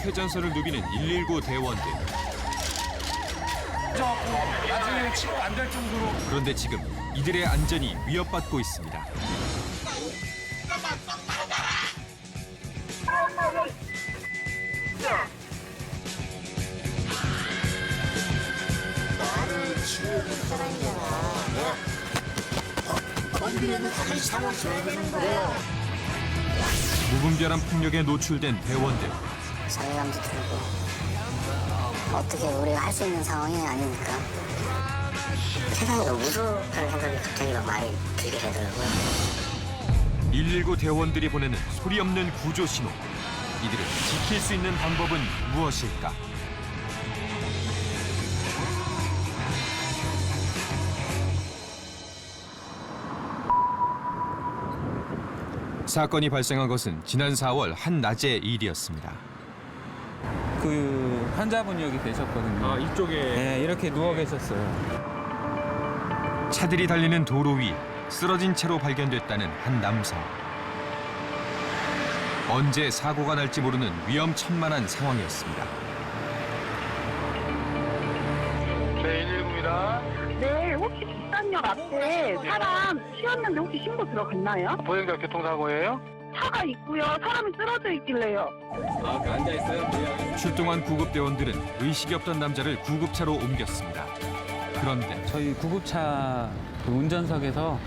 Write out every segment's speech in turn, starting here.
최전선을 누비는 119 대원들. 나중에 치료 안 될 정도로. 그런데 지금 이들의 안전이 위협받고 있습니다. 무분별한 폭력에 노출된 대원들. 자괴감도 들고 어떻게 우리가 할 수 있는 상황이 아니니까 세상이 너무 무섭다는 생각이 갑자기 막 많이 들게 되더라고요. 119 대원들이 보내는 소리 없는 구조 신호. 이들을 지킬 수 있는 방법은 무엇일까? 사건이 발생한 것은 지난 4월 한낮의 일이었습니다. 그 환자분이 여기 계셨거든요. 아, 이쪽에. 네, 이렇게 누워 계셨어요. 차들이 달리는 도로 위 쓰러진 채로 발견됐다는 한 남성. 언제 사고가 날지 모르는 위험천만한 상황이었습니다. 네, 119입니다. 네, 혹시 북산역 앞에 사람 튀었는데 혹시 신고 들어갔나요? 보행자 교통사고예요? 차가 있고요. 사람이 쓰러져 있길래요. 아, 그 앉아있어요? 출동한 구급대원들은 의식이 없던 남자를 구급차로 옮겼습니다. 그런데 저희 구급차 그 운전석에서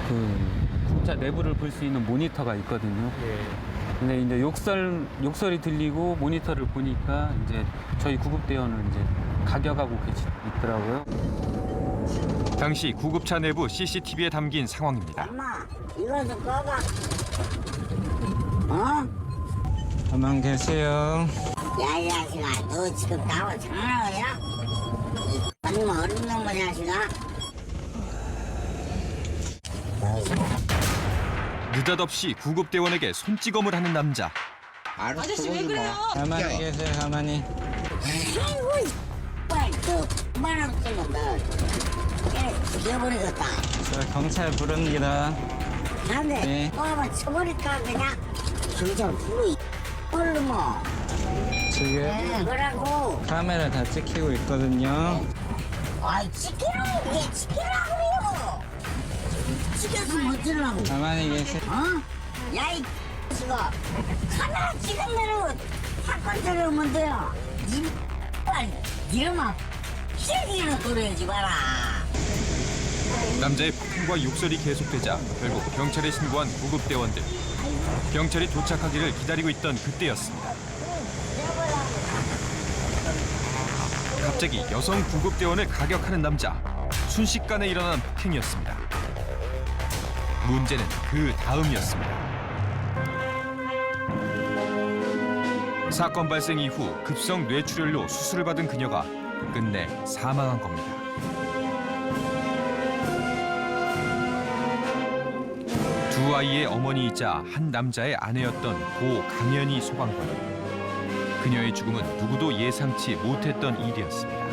그 구급차 내부를 볼 수 있는 모니터가 있거든요. 근데 이제 욕설이 들리고 모니터를 보니까 이제 저희 구급대원을 이제 가격하고 있더라고요. 당시 구급차 내부 CCTV에 담긴 상황입니다. 엄마, 이거 좀 꺼봐. 어? 가만 계세요. 야, 이 자식아, 너 지금 나하고 장난하냐? 이 아니면 어린 놈의 자식아? 느닷없이 구급대원에게 손찌검을 하는 남자. 아저씨 왜 그래요? 가만히 계세요, 가만히. 아이고, 빨리 또 그만하고 찍는 너. 죽여버리겠다. 저 경찰 부릅니다. 안돼. 네. 또 한번 쳐버릴까 그냥? 진짜 불이 얼른 뭐. 지금 네, 그러고. 카메라 다 찍히고 있거든요. 아이 찍히라고 왜 찍히라고요? 찍혀서 못 들라고. 가만히 계세요. 어? 야이 지금 카메라 찍으면은 사건 들으면 돼요. 이 빨리 이러면 피해기는 돌려야지 마라. 남자의 폭행과 욕설이 계속되자 결국 경찰에 신고한 구급대원들. 경찰이 도착하기를 기다리고 있던 그때였습니다. 갑자기 여성 구급대원을 가격하는 남자. 순식간에 일어난 폭행이었습니다. 문제는 그 다음이었습니다. 사건 발생 이후 급성 뇌출혈로 수술을 받은 그녀가 끝내 사망한 겁니다. 두 아이의 어머니이자 한 남자의 아내였던 고 강연희 소방관. 그녀의 죽음은 누구도 예상치 못했던 일이었습니다.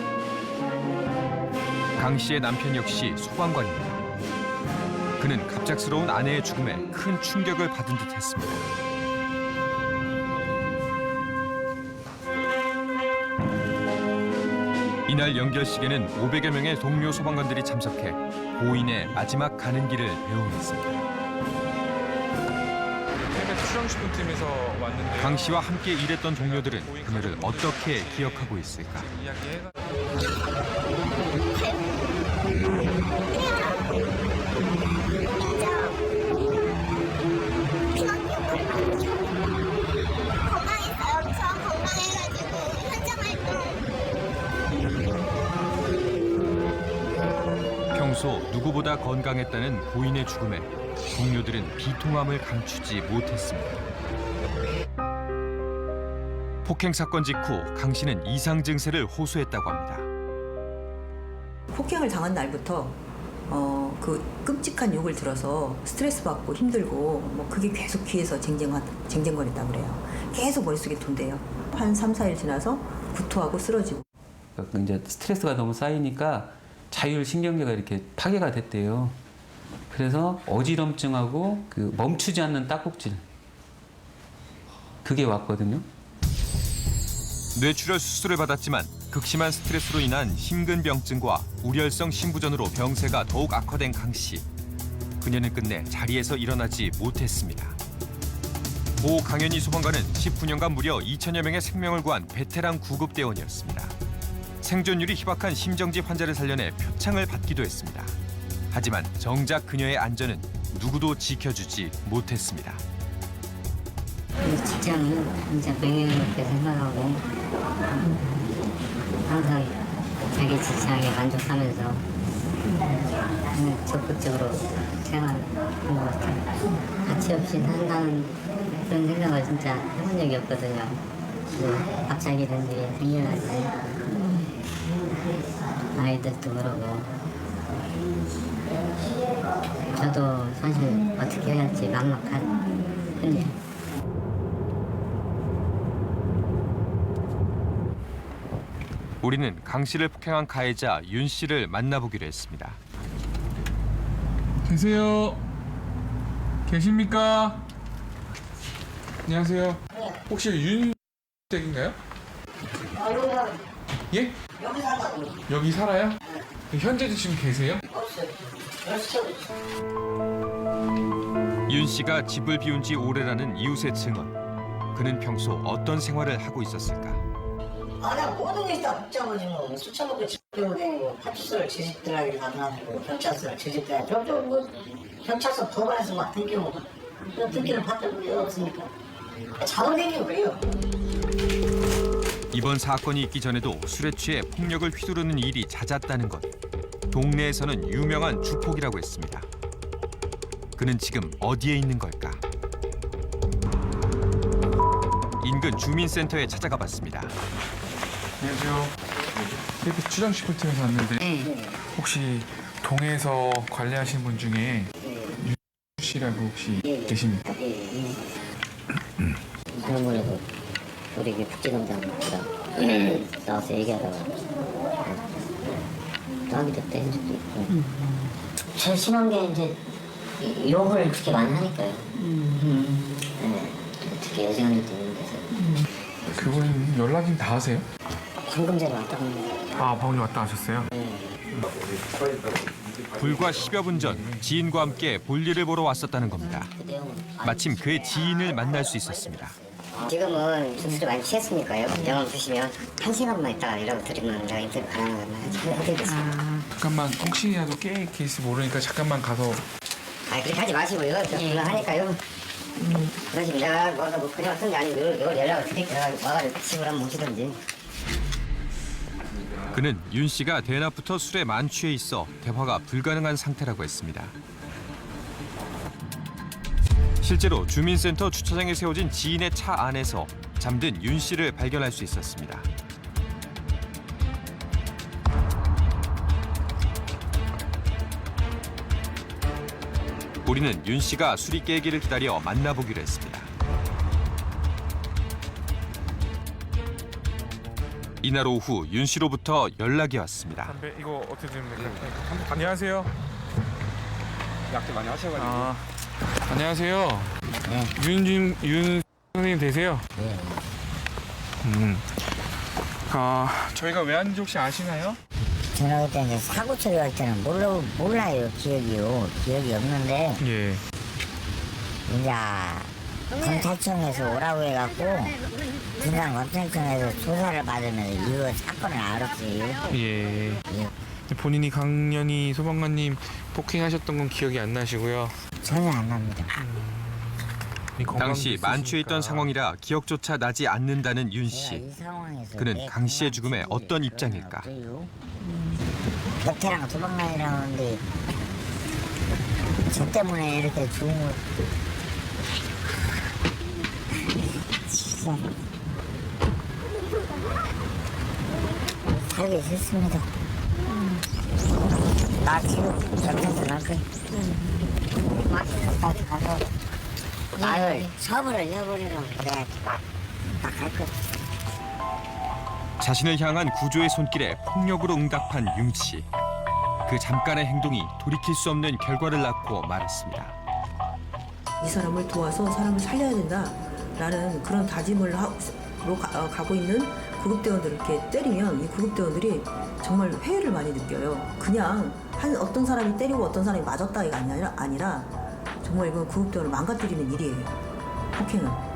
강 씨의 남편 역시 소방관입니다. 그는 갑작스러운 아내의 죽음에 큰 충격을 받은 듯했습니다. 이날 연결식에는 500여 명의 동료 소방관들이 참석해 고인의 마지막 가는 길을 배웅했습니다. 출연식팀에서 왔는데. 강 씨와 함께 일했던 동료들은 그녀를 어떻게 기억하고 있을까? 건강했어요. 저 건강해가지고 현장 활동. 평소 누구보다 건강했다는 고인의 죽음에 동료들은 비통함을 감추지 못했습니다. 폭행 사건 직후 강 씨는 이상 증세를 호소했다고 합니다. 폭행을 당한 날부터 그 끔찍한 욕을 들어서 스트레스 받고 힘들고 뭐 그게 계속 귀에서 쟁쟁거렸다고 그래요. 계속 머릿속에 돈대요. 한 3, 4일 지나서 구토하고 쓰러지고. 이제 스트레스가 너무 쌓이니까 자율신경계가 이렇게 파괴가 됐대요. 그래서 어지럼증하고 그 멈추지 않는 딱꼭질 그게 왔거든요. 뇌출혈 수술을 받았지만 극심한 스트레스로 인한 심근병증과 우렬성 심부전으로 병세가 더욱 악화된 강 씨. 그녀는 끝내 자리에서 일어나지 못했습니다. 고 강현희 소방관은 19년간 무려 2천여 명의 생명을 구한 베테랑 구급대원이었습니다. 생존율이 희박한 심정지 환자를 살려내 표창을 받기도 했습니다. 하지만 정작 그녀의 안전은 누구도 지켜주지 못했습니다. 이 직장은 진짜 명예롭게 생각하고 항상 자기 직장에 만족하면서 적극적으로 생활한 것 같아요. 가치 없이 산다는 그런 생각을 진짜 해본 적이 없거든요. 갑자기 이런 일이 생겨가지고 아이들도 그러고 저도 사실 어떻게 해야 할지 막막한 편이에요. 우리는 강 씨를 폭행한 가해자 윤 씨를 만나보기로 했습니다. 계세요? 계십니까? 안녕하세요. 혹시 윤 댁인가요? 예? 여기 살아요? 현재도 지금 계세요? 윤 씨가 집을 비운 지 오래라는 이웃의 증언. 그는 평소 어떤 생활을 하고 있었을까? 그냥 모든 게 다 복잡하지 뭐. 수천 먹고 집 들고 다니고 파출소를 지집들하게 가능하고 경찰서를 지집들하게 뭐 경찰서 법원에서 막 등기고 등기를 받을 게 없으니까 자동 댕기고 그래요. 이번 사건이 있기 전에도 술에 취해 폭력을 휘두르는 일이 잦았다는 것. 동네에서는 유명한 주폭이라고 했습니다. 그는 지금 어디에 있는 걸까? 인근 주민센터에 찾아가 봤습니다. 안녕하세요. KBS 추정시프트에서 왔는데 혹시 동에서 관리하시는 분 중에 윤 씨라고 혹시 계십니까? 지난번에도 우리 국제농장보다 나와서 얘기하다가 나기도 때 한 적도 있고 제일 심한 게 이제 욕을 그렇게 많이 하니까요. 네, 특히 여직원들도 있는 데서 그분 연락 좀 다 하세요? 방금 전에 왔다 갔는데 아, 방금 왔다 하셨어요? 불과 10여 분 전 지인과 함께 볼일을 보러 왔었다는 겁니다. 그 내용은 마침 그의 지인을 만날 수 있었습니다. 지금은 술을 많이 취했으니까요. 병원 드시면 1시간만 있다가 연락을 드리면 제가 인터뷰 가능하면 해드리겠습니다. 잠깐만 혹시라도 깨 케이스 모르니까 잠깐만 가서 아 그렇게 하지 마시고요. 저 곤란하니까요. 그러시면 내가 뭐 그냥 왔던 게 아니고 이걸 연락을 드릴게요. 와가지고 집을 한번 모시든지. 그는 윤 씨가 대낮부터 술에 만취해 있어 대화가 불가능한 상태라고 했습니다. 실제로 주민센터 주차장에 세워진 지인의 차 안에서 잠든 윤 씨를 발견할 수 있었습니다. 우리는 윤 씨가 술이 깨기를 기다려 만나보기로 했습니다. 이날 오후 윤 씨로부터 연락이 왔습니다. 담배 이거 어떻게 되면 될까요? 안녕하세요. 약도 많이 하셔가지고. 안녕하세요. 네. 윤 선생님 되세요? 네. 저희가 왜 왔는지 혹시 아시나요? 저는 그때 이제 사고 처리할 때는 몰라요. 기억이 없는데 예. 이제 검찰청에서 오라고 해갖고 군산 검찰청에서 조사를 받으면서 이거 사건을 알았어요. 예. 본인이 강연희 소방관님 폭행하셨던 건 기억이 안 나시고요. 전혀 안 납니다. 당시 만취해 있던 상황이라 기억조차 나지 않는다는 윤 씨. 이 상황에서 그는 내 강 씨의 건강 죽음에 지키는 어떤 게 입장일까? 없어요. 베테랑 소방관이라는데 저 때문에 이렇게 죽은 거 진짜 살기 싫습니다. 나 지금 경찰서 날 거야. 맛있는 데 가서 나를 처벌을 해버리라고 그래야지. 나갈 거야. 자신을 향한 구조의 손길에 폭력으로 응답한 윤 씨. 그 잠깐의 행동이 돌이킬 수 없는 결과를 낳고 말았습니다. 이 사람을 도와서 사람을 살려야 된다라는 그런 다짐으로 가고 있는 구급대원들을 이렇게 때리면 이 구급대원들이 정말 회의를 많이 느껴요. 그냥 어떤 사람이 때리고 어떤 사람이 맞았다가 아니라 정말 이건 구급대원을 망가뜨리는 일이에요. 폭행은.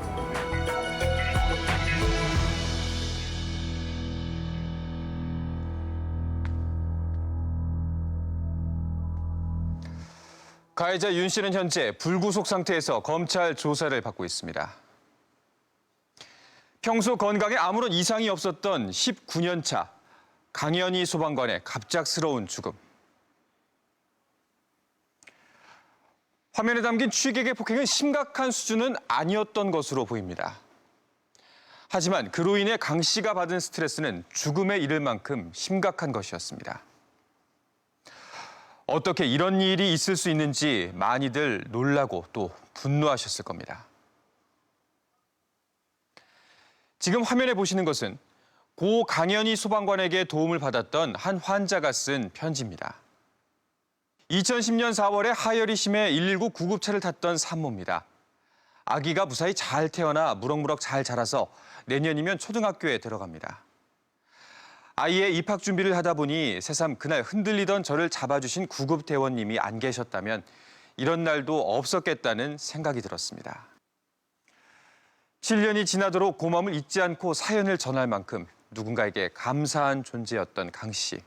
가해자 윤 씨는 현재 불구속 상태에서 검찰 조사를 받고 있습니다. 평소 건강에 아무런 이상이 없었던 19년 차 강연희 소방관의 갑작스러운 죽음. 화면에 담긴 취객의 폭행은 심각한 수준은 아니었던 것으로 보입니다. 하지만 그로 인해 강 씨가 받은 스트레스는 죽음에 이를 만큼 심각한 것이었습니다. 어떻게 이런 일이 있을 수 있는지 많이들 놀라고 또 분노하셨을 겁니다. 지금 화면에 보시는 것은 고 강연희 소방관에게 도움을 받았던 한 환자가 쓴 편지입니다. 2010년 4월에 하열이 심해 119 구급차를 탔던 산모입니다. 아기가 무사히 잘 태어나 무럭무럭 잘 자라서 내년이면 초등학교에 들어갑니다. 아이의 입학 준비를 하다 보니 새삼 그날 흔들리던 저를 잡아주신 구급대원님이 안 계셨다면 이런 날도 없었겠다는 생각이 들었습니다. 7년이 지나도록 고마움을 잊지 않고 사연을 전할 만큼 누군가에게 감사한 존재였던 강 씨.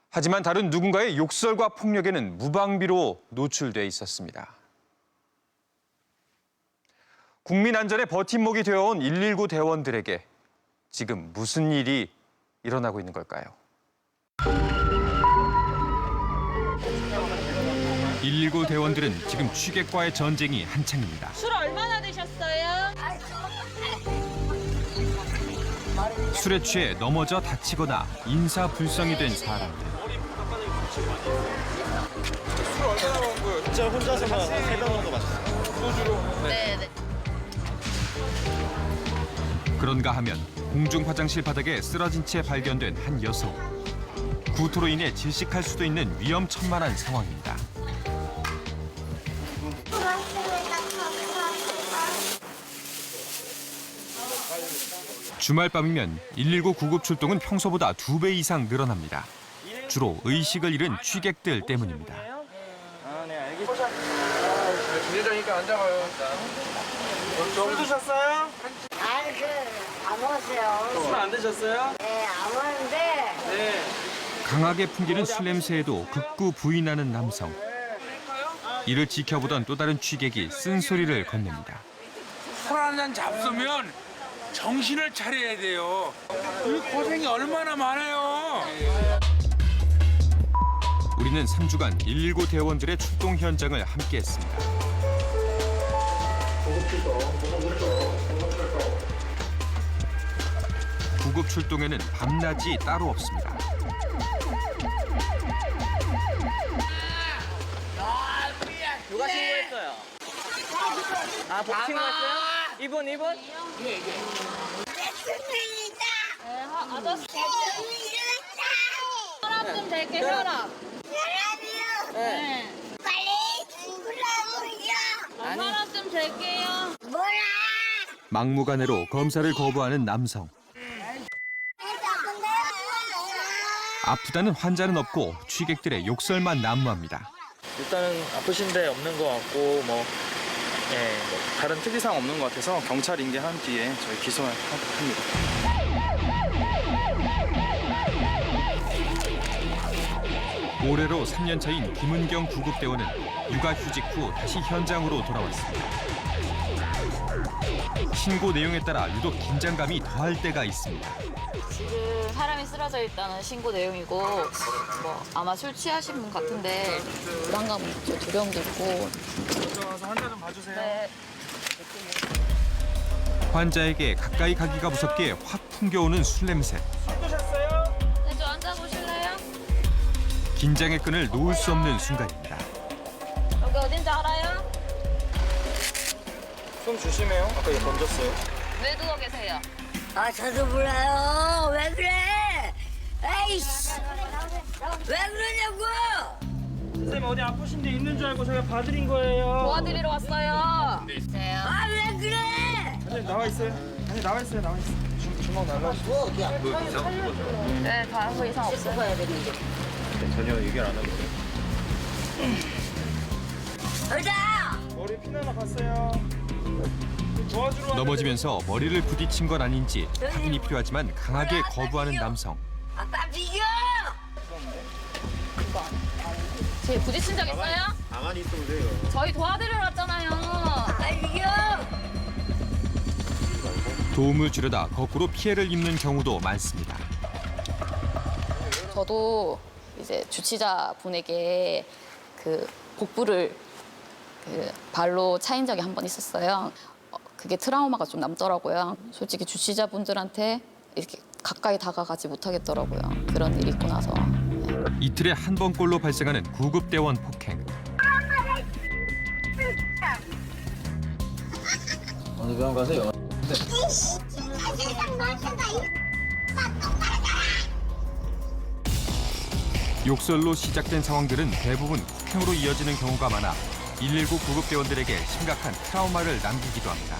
하지만 다른 누군가의 욕설과 폭력에는 무방비로 노출돼 있었습니다. 국민 안전의 버팀목이 되어온 119 대원들에게 지금 무슨 일이 일어나고 있는 걸까요? 119 대원들은 지금 취객과의 전쟁이 한창입니다. 술 얼마나 드셨어요? 술에 취해 넘어져 다치거나 인사불성이 된 사람들. 술 얼마나 먹은 거예요? 진짜 혼자서만 3병 정도 마셨어요. 소주로? 네. 그런가 하면 공중 화장실 바닥에 쓰러진 채 발견된 한 여성. 구토로 인해 질식할 수도 있는 위험천만한 상황입니다. 주말밤이면 119 구급 출동은 평소보다 2배 이상 늘어납니다. 주로 의식을 잃은 취객들 때문입니다. 네, 알겠습니다. 주차장이니까 앉아봐요. 술 드셨어요? 아니 안 먹었어요. 술 안 드셨어요? 네, 안 먹었는데. 네. 강하게 풍기는 술 냄새에도 극구 부인하는 남성. 이를 지켜보던 또 다른 취객이 쓴소리를 건넵니다. 술 한 잔 잡수면 정신을 차려야 돼요. 이 고생이 얼마나 많아요. 우리는 3주간 119 대원들의 출동 현장을 함께했습니다. 구급 출동에는 밤낮이 따로 없습니다. 누가 신고했어요? 아, 복 신고했어요? 이분? 내 손님이다. 네, 아저씨. 내 손님이다. 혈압 좀 될게, 혈압. 혈압이요. 네. 빨리 죽으라고요. 혈압 좀 될게요. 뭐라? 막무가내로 검사를 거부하는 남성. 아프다는 환자는 없고 취객들의 욕설만 난무합니다. 일단은 아프신데 없는 것 같고 뭐 다른 특이사항 없는 것 같아서 경찰 인계한 뒤에 저희 기소를 합니다. 올해로 3년 차인 김은경 구급대원은 육아휴직 후 다시 현장으로 돌아왔습니다. 신고 내용에 따라 유독 긴장감이 더할 때가 있습니다. 지금 사람이 쓰러져 있다는 신고 내용이고 뭐 아마 술 취하신 분 같은데 불안감이 있죠. 두려움도 있고. 들어가서 환자 좀 봐주세요. 네. 환자에게 가까이 가기가 무섭게 확 풍겨오는 술 냄새. 술 드셨어요? 네, 좀 앉아보실래요? 긴장의 끈을 놓을 수 없는 순간입니다. 여기 어딘지 알아요? 손 조심해요. 아까 이거 던졌어요. 왜 누워 계세요? 아 저도 몰라요. 왜 그래? 에이씨. 왜 그러냐고? 선생님 어디 아프신 데 있는 줄 알고 저희가 봐드린 거예요. 도와드리러 왔어요. 아 왜 그래? 나와 있어요. 나와 있어요. 주먹 날라왔어. 네, 다른 거 이상 없어요. 전혀 얘기를 안 하고. 의자! 머리 피나나 봤어요. 도와주러 넘어지면서 머리를 부딪힌 건 아닌지 확인이 필요하지만 강하게 거부하는 남성. 아빠 비교! 제 부딪힌 적 있어요? 가만히 있으면 돼요. 저희 도와드리러 왔잖아요. 아빠 비교! 도움을 주려다 거꾸로 피해를 입는 경우도 많습니다. 저도 이제 주치자 분에게 그 복부를 그 발로 차인 적이 한 번 있었어요. 그게 트라우마가 좀 남더라고요. 솔직히 주치자분들한테 이렇게 가까이 다가가지 못하겠더라고요. 그런 일이 있고 나서. 이틀에 한 번꼴로 발생하는 구급대원 폭행. 어느 병원 가세요? 욕설로 시작된 상황들은 대부분 폭행으로 이어지는 경우가 많아 119 구급대원들에게 심각한 트라우마를 남기기도 합니다.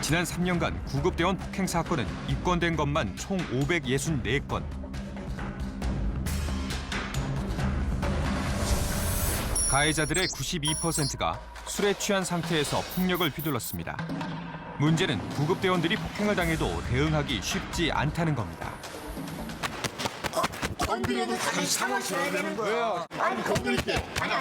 지난 3년간 구급대원 폭행 사건은 입건된 것만 총 564건. 가해자들의 92%가 술에 취한 상태에서 폭력을 휘둘렀습니다. 문제는 구급대원들이 폭행을 당해도 대응하기 쉽지 않다는 겁니다. 건드려도 다시 참아줘야 되는 거야. 아니 건드릴게. 아니.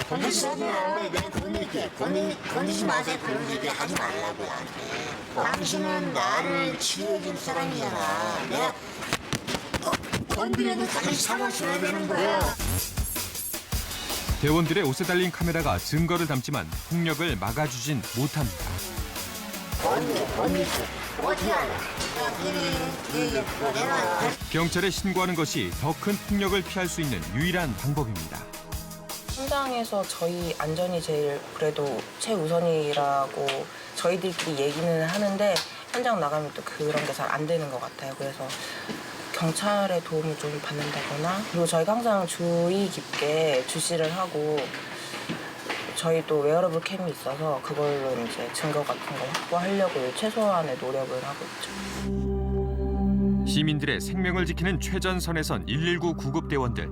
건드리지 않는데 내가 건드릴게. 건드리지 마세요. 그런 얘기 하지 말라고 나한테. 당신은 나를 치료해줄 사람이잖아. 내가 건드려도 다시 참아줘야 되는 거야. 대원들의 옷에 달린 카메라가 증거를 담지만 폭력을 막아주진 못합니다. 어떻게 알아? 경찰에 신고하는 것이 더 큰 폭력을 피할 수 있는 유일한 방법입니다. 현장에서 저희 안전이 제일 그래도 최우선이라고 저희들끼리 얘기는 하는데 현장 나가면 또 그런 게 잘 안 되는 것 같아요. 그래서 경찰의 도움을 좀 받는다거나 그리고 저희가 항상 주의 깊게 주시를 하고 저희 또 웨어러블 캠이 있어서 그걸로 이제 증거 같은 거 확보하려고 최소한의 노력을 하고 있죠. 시민들의 생명을 지키는 최전선에 선 119 구급대원들.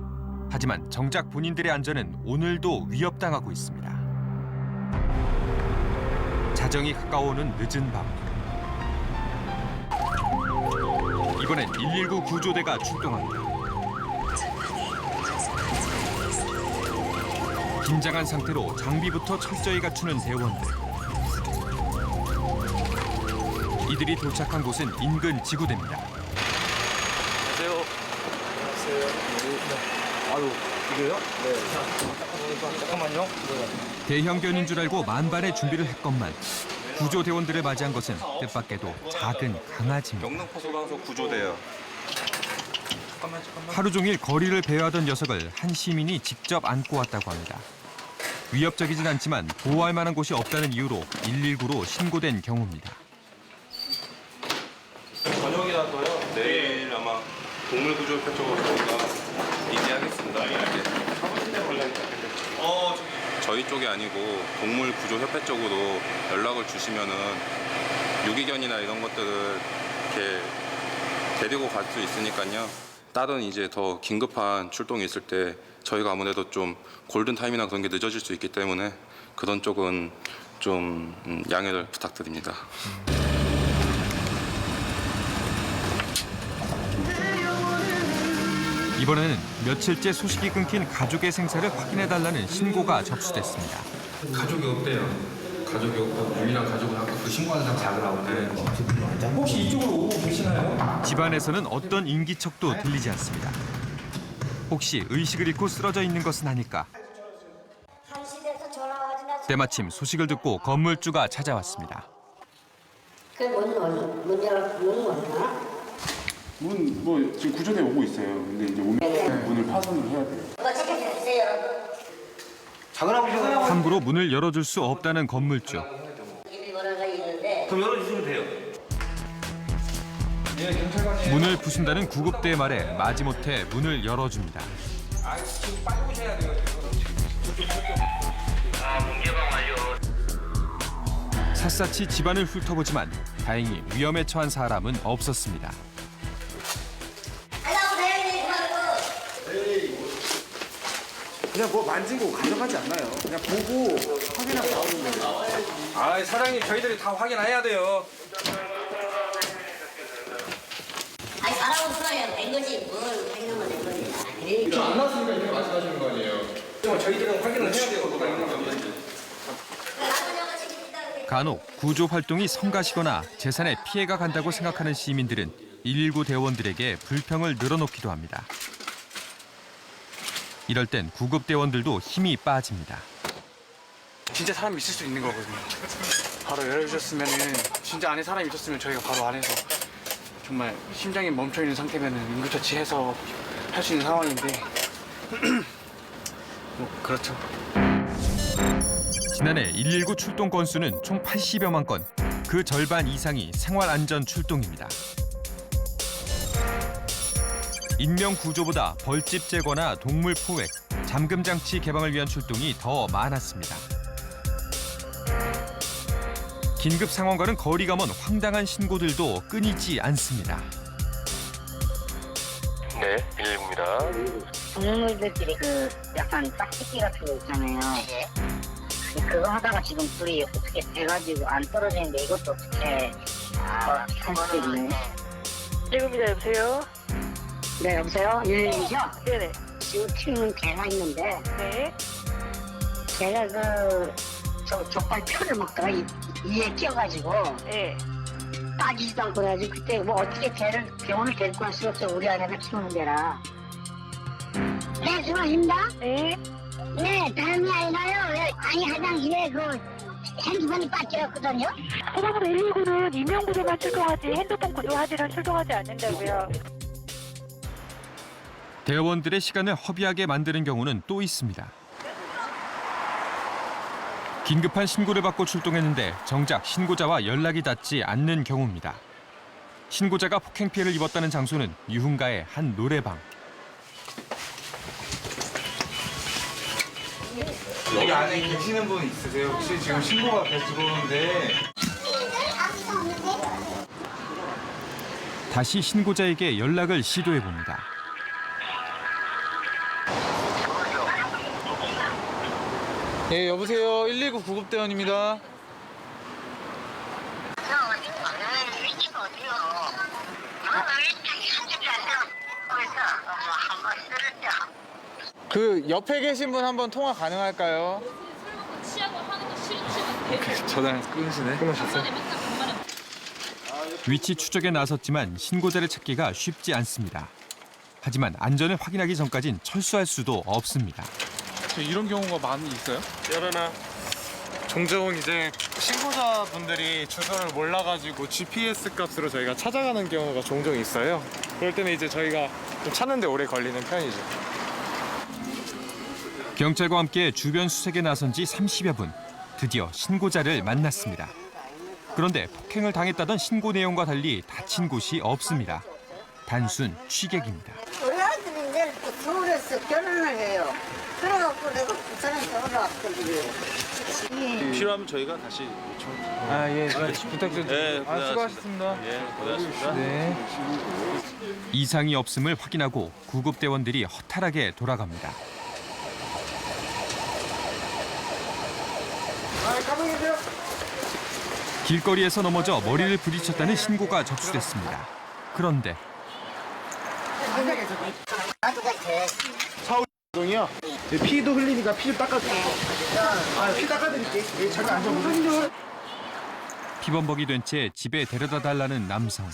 하지만 정작 본인들의 안전은 오늘도 위협당하고 있습니다. 자정이 가까워오는 늦은 밤. 이번엔 119 구조대가 출동합니다. 긴장한 상태로 장비부터 철저히 갖추는 대원들. 이들이 도착한 곳은 인근 지구대입니다. 안녕하세요. 아유, 이게요? 네. 잠깐만요. 대형견인 줄 알고 만반의 준비를 했건만 구조대원들을 맞이한 것은 뜻밖에도 작은 강아지입니다. 영등포소방서 구조대요. 하루 종일 거리를 배회하던 녀석을 한 시민이 직접 안고 왔다고 합니다. 위협적이진 않지만 보호할 만한 곳이 없다는 이유로 119로 신고된 경우입니다. 저녁이라도요. 내일 아마 동물구조협회 쪽으로 저희가 얘기하겠습니다. 저희 쪽이 아니고 동물구조협회 쪽으로 연락을 주시면은 유기견이나 이런 것들을 이렇게 데리고 갈 수 있으니까요. 다른 이제 더 긴급한 출동이 있을 때 저희가 아무래도 좀 골든 타임이나 그런 게 늦어질 수 있기 때문에 그런 쪽은 좀 양해를 부탁드립니다. 이번에는 며칠째 소식이 끊긴 가족의 생사를 확인해달라는 신고가 접수됐습니다. 가족이 없대요. 가족이 없고 유일한 가족은 아까 그 신고한 사람 작으라고. 혹시 이쪽으로 오고 계시나요? 집안에서는 어떤 인기척도 들리지 않습니다. 혹시 의식을 잃고 쓰러져 있는 것은 아닐까? 때마침 소식을 듣고 건물주가 찾아왔습니다. 문 열어놓나? 문 지금 구조대 오고 있어요. 근데 이제 오면 문을 파손을 해야 돼요. 누가 체크해주세요. 함부로 문을 열어줄 수 없다는 건물주. 그럼 열어주시면 돼요. 문을 부순다는 구급대의 말에 마지못해 문을 열어줍니다. 지금 빨리 오셔야 돼요. 문제방 완료. 샅샅이 집안을 훑어보지만 다행히 위험에 처한 사람은 없었습니다. 그냥 뭐 만지고 가져가지 않나요? 그냥 보고 확인하고 나오는 거예요. 아, 사장님 저희들이 다 확인해야 돼요. 아니 사람은 수사해야 된 거지 뭘 확인하면 된 거지. 안 나왔으니까 이렇게 말씀하시는 거 아니에요? 저희들은 확인을 해야 돼요. 뭐가 있는 게 없는지. 간혹 구조 활동이 성가시거나 재산에 피해가 간다고 생각하는 시민들은 119 대원들에게 불평을 늘어놓기도 합니다. 이럴 땐 구급대원들도 힘이 빠집니다. 진짜 사람이 있을 수 있는 거거든요. 바로 열어주셨으면은 진짜 안에 사람이 있었으면 저희가 바로 안에서 정말 심장이 멈춰 있는 상태면은 응급처치해서 할 수 있는 상황인데 뭐 그렇죠. 지난해 119 출동 건수는 총 80여만 건, 그 절반 이상이 생활안전 출동입니다. 인명 구조보다 벌집 제거나 동물 포획, 잠금 장치 개방을 위한 출동이 더 많았습니다. 긴급 상황과는 거리가 먼 황당한 신고들도 끊이지 않습니다. 네, 119입니다. 동물들끼리 그 약간 짝짓기 같은 거 있잖아요. 그거 하다가 지금 불이 어떻게 돼가지고 안 떨어지는데 이것도 어떻게 할 수 있네. 119입니다. 여보세요? 네 여보세요? 119이죠? 네네. 지금 키우는 개가 있는데 네. 걔가 저 족발 뼈를 먹다가 이에 끼어가지고 네. 빠지지도 않고 그래가지고 그때 뭐 어떻게 걔를 병원을 데리고 갈 수가 없어. 우리 아내가 키우는 데라. 네 수고하십니다. 네. 네 다름이 아니라요. 아니 화장실에 그 핸드폰이 빠뜨렸거든요. 소방으로 119는 인명구조만 출동하지 핸드폰 구조하지는 출동하지 않는다고요. 대원들의 시간을 허비하게 만드는 경우는 또 있습니다. 긴급한 신고를 받고 출동했는데 정작 신고자와 연락이 닿지 않는 경우입니다. 신고자가 폭행 피해를 입었다는 장소는 유흥가의 한 노래방. 여기 안에 계시는 분 있으세요? 혹시 지금 신고가 계속 들어오는데. 다시 신고자에게 연락을 시도해봅니다. 네, 여보세요. 119 구급대원입니다. 그 옆에 계신 분 한번 통화 가능할까요? 전화 끊으시네. 끊으셨어요? 위치 추적에 나섰지만 신고자를 찾기가 쉽지 않습니다. 하지만 안전을 확인하기 전까진 철수할 수도 없습니다. 이런 경우가 많이 있어요? 열어놔. 종종 이제 신고자분들이 주소를 몰라가지고 GPS 값으로 저희가 찾아가는 경우가 종종 있어요. 그럴 때는 이제 저희가 좀 찾는데 오래 걸리는 편이죠. 경찰과 함께 주변 수색에 나선 지 30여 분. 드디어 신고자를 만났습니다. 그런데 폭행을 당했다던 신고 내용과 달리 다친 곳이 없습니다. 단순 취객입니다. 우리 아들이 내일 또 서울에서 결혼을 해요. 그래갖고 내가 부산에서 올라왔거든요. 필요하면 저희가 다시 요청. 아, 예. 부탁드립니다. 네, 수고하셨습니다. 예, 고생하셨습니다. 네. 이상이 없음을 확인하고 구급대원들이 허탈하게 돌아갑니다. 길거리에서 넘어져 머리를 부딪혔다는 신고가 접수됐습니다. 그런데 동이요. 피도 흘리니까 피 좀 닦아줄게요. 피 닦아드릴게. 잠깐 앉아보세요. 피범벅이 된 채 집에 데려다 달라는 남성.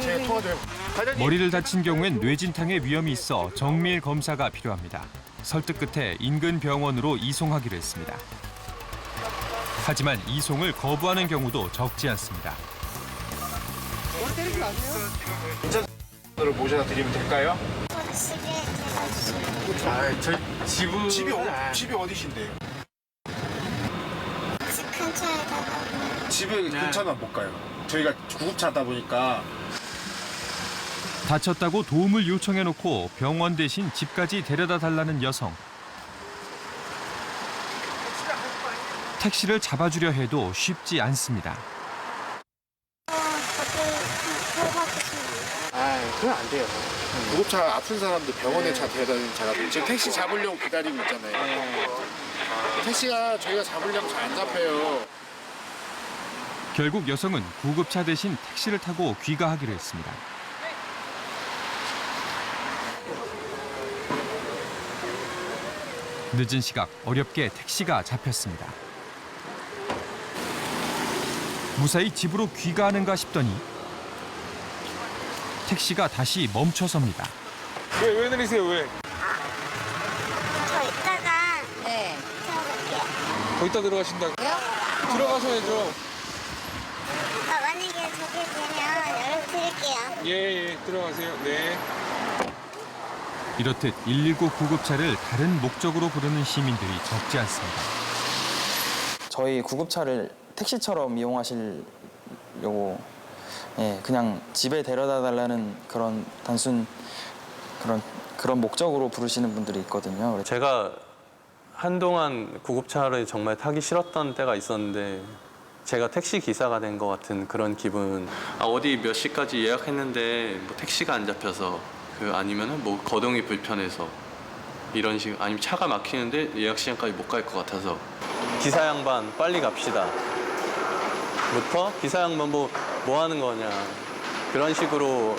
제 도와줘요. 머리를 다친 경우엔 뇌진탕의 위험이 있어 정밀 검사가 필요합니다. 설득 끝에 인근 병원으로 이송하기로 했습니다. 하지만 이송을 거부하는 경우도 적지 않습니다. 를 모셔다 드리면 될까요? 저희 집이 어디신데요? 집에 근처는 못 가요. 저희가 구급차다 보니까. 다쳤다고 도움을 요청해놓고 병원 대신 집까지 데려다 달라는 여성. 택시를 잡아주려 해도 쉽지 않습니다. 그건 안 돼요. 구급차 아픈 사람들 병원에 데려다니는 차가 지금 택시 잡으려고 기다리고 있잖아요. 택시가 저희가 잡으려면 잘 안 잡혀요. 결국 여성은 구급차 대신 택시를 타고 귀가하기로 했습니다. 늦은 시각 어렵게 택시가 잡혔습니다. 무사히 집으로 귀가하는가 싶더니 택시가 다시 멈춰섭니다. 왜 내리세요, 왜? 저 이따가 네. 들어갈게요. 거기다 들어가신다고요? 들어가셔야죠. 만약에 저기 되면 연락드릴게요. 예, 들어가세요. 네. 이렇듯 119 구급차를 다른 목적으로 부르는 시민들이 적지 않습니다. 저희 구급차를 택시처럼 이용하시려고 그냥 집에 데려다 달라는 그런 단순 그런 목적으로 부르시는 분들이 있거든요. 제가 한동안 구급차를 정말 타기 싫었던 때가 있었는데 제가 택시 기사가 된 것 같은 그런 기분. 어디 몇 시까지 예약했는데 뭐 택시가 안 잡혀서 아니면은 뭐 거동이 불편해서 이런 식, 아니면 차가 막히는데 예약 시간까지 못 갈 것 같아서 기사 양반 빨리 갑시다 부터 기사 양반 뭐 하는 거냐 그런 식으로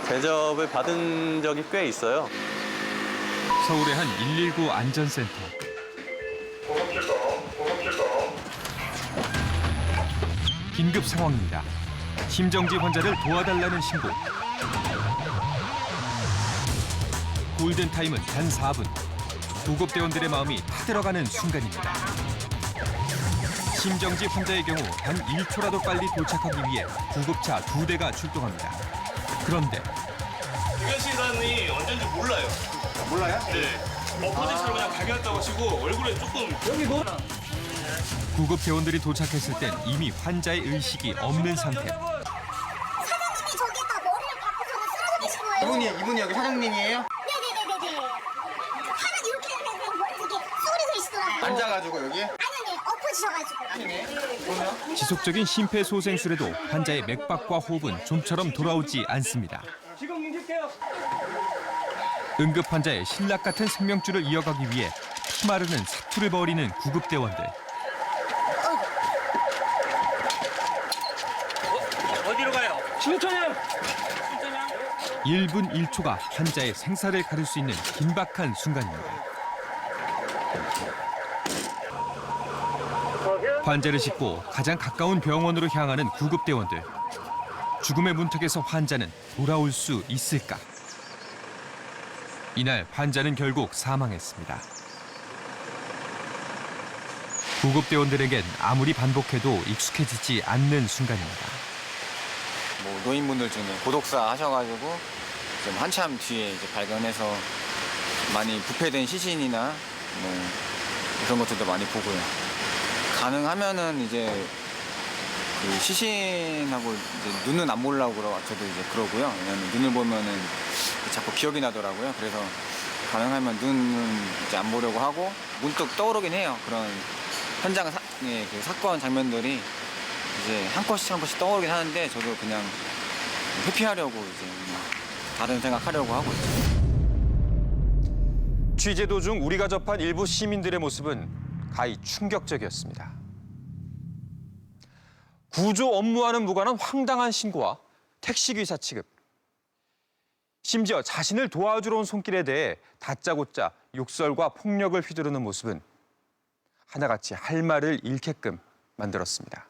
대접을 받은 적이 꽤 있어요. 서울의 한 119 안전센터. 긴급 상황입니다. 심정지 환자를 도와달라는 신고. 골든타임은 단 4분. 구급대원들의 마음이 타들어가는 순간입니다. 심정지 환자의 경우 단 1초라도 빨리 도착하기 위해 구급차 2대가 출동합니다. 그런데 유현 시간이 언제인지 몰라요. 몰라요? 네. 엎어지처럼 그냥 발견했다고 치고 얼굴에 조금 여기 뭐? 구급대원들이 도착했을 땐 이미 환자의 의식이 없는 상태. 사장님이 저기다 머리를 박고서 쓰러져 계신 거예요. 이분이 여기 사장님이에요? 네네네네네. 하나 이렇게 되게 소리 들으시더라고요. 앉아가지고 여기? 아니, 엎어지셔가지고. 지속적인 심폐소생술에도 환자의 맥박과 호흡은 좀처럼 돌아오지 않습니다. 지금 움직일게요. 응급 환자의 신락 같은 생명줄을 이어가기 위해 피마르는 사투를 벌이는 구급대원들. 어디로 가요? 신촌이요. 1분 1초가 환자의 생사를 가릴 수 있는 긴박한 순간입니다. 환자를 싣고 가장 가까운 병원으로 향하는 구급대원들. 죽음의 문턱에서 환자는 돌아올 수 있을까? 이날 환자는 결국 사망했습니다. 구급대원들에겐 아무리 반복해도 익숙해지지 않는 순간입니다. 뭐 노인분들 중에 고독사 하셔가지고 좀 한참 뒤에 이제 발견해서 많이 부패된 시신이나 뭐 그런 것들도 많이 보고요. 가능하면은 이제 그 시신하고 이제 눈은 안 보려고 저도 이제 그러고요. 왜냐면 눈을 보면은 자꾸 기억이 나더라고요. 그래서 가능하면 눈은 이제 안 보려고 하고 문득 떠오르긴 해요. 그런 현장 그 사건 장면들이 이제 한 컷씩 한 컷씩 떠오르긴 하는데 저도 그냥 회피하려고 이제 다른 생각하려고 하고 있죠. 취재 도중 우리가 접한 일부 시민들의 모습은 가히 충격적이었습니다. 구조 업무와는 무관한 황당한 신고와 택시기사 취급. 심지어 자신을 도와주러 온 손길에 대해 다짜고짜 욕설과 폭력을 휘두르는 모습은 하나같이 할 말을 잃게끔 만들었습니다.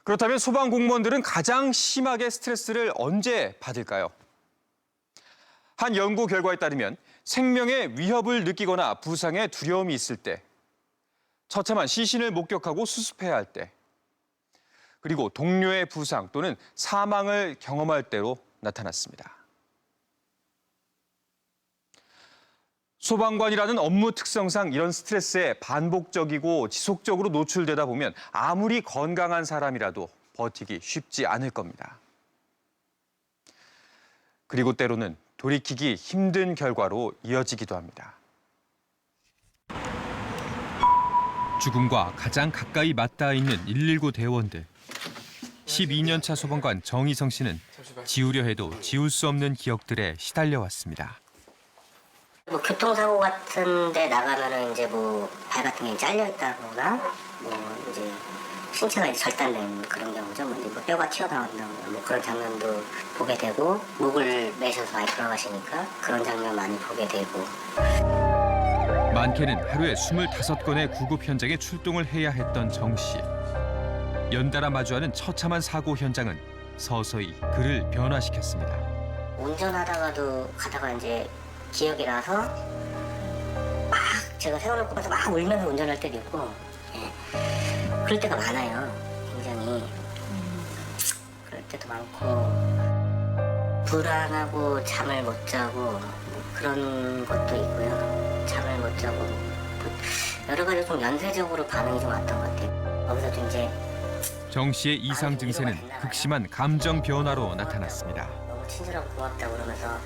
그렇다면 소방 공무원들은 가장 심하게 스트레스를 언제 받을까요? 한 연구 결과에 따르면 생명의 위협을 느끼거나 부상의 두려움이 있을 때, 처참한 시신을 목격하고 수습해야 할 때, 그리고 동료의 부상 또는 사망을 경험할 때로 나타났습니다. 소방관이라는 업무 특성상 이런 스트레스에 반복적이고 지속적으로 노출되다 보면 아무리 건강한 사람이라도 버티기 쉽지 않을 겁니다. 그리고 때로는 돌이키기 힘든 결과로 이어지기도 합니다. 죽음과 가장 가까이 맞닿아 있는 119 대원들. 12년 차 소방관 정희성 씨는 지우려 해도 지울 수 없는 기억들에 시달려왔습니다. 뭐 교통사고 같은 데 나가면은 이제 뭐 발 같은 게 잘려 있다거나 뭐 이제 신체가 이제 절단된 그런 경우죠. 뭐 뼈가 튀어나온다거나 뭐 그런 장면도 보게 되고 목을 매셔서 많이 돌아가시니까 그런 장면 많이 보게 되고. 많게는 하루에 25건의 구급 현장에 출동을 해야 했던 정 씨. 연달아 마주하는 처참한 사고 현장은 서서히 그를 변화시켰습니다. 운전하다가도 가다가 이제 기억이 나서 막 제가 세워놓고 가서 막 울면서 운전할 때도 있고, 예. 그럴 때가 많아요. 굉장히 그럴 때도 많고 불안하고 잠을 못 자고 뭐 그런 것도 있고요. 잠을 못 자고 뭐 여러 가지 좀 연쇄적으로 반응이 좀 왔던 것 같아요. 거기서 좀 이제 정 씨의 이상 증세는 극심한 감정 변화로 나타났습니다. 너무 친절하고 고맙다 그러면서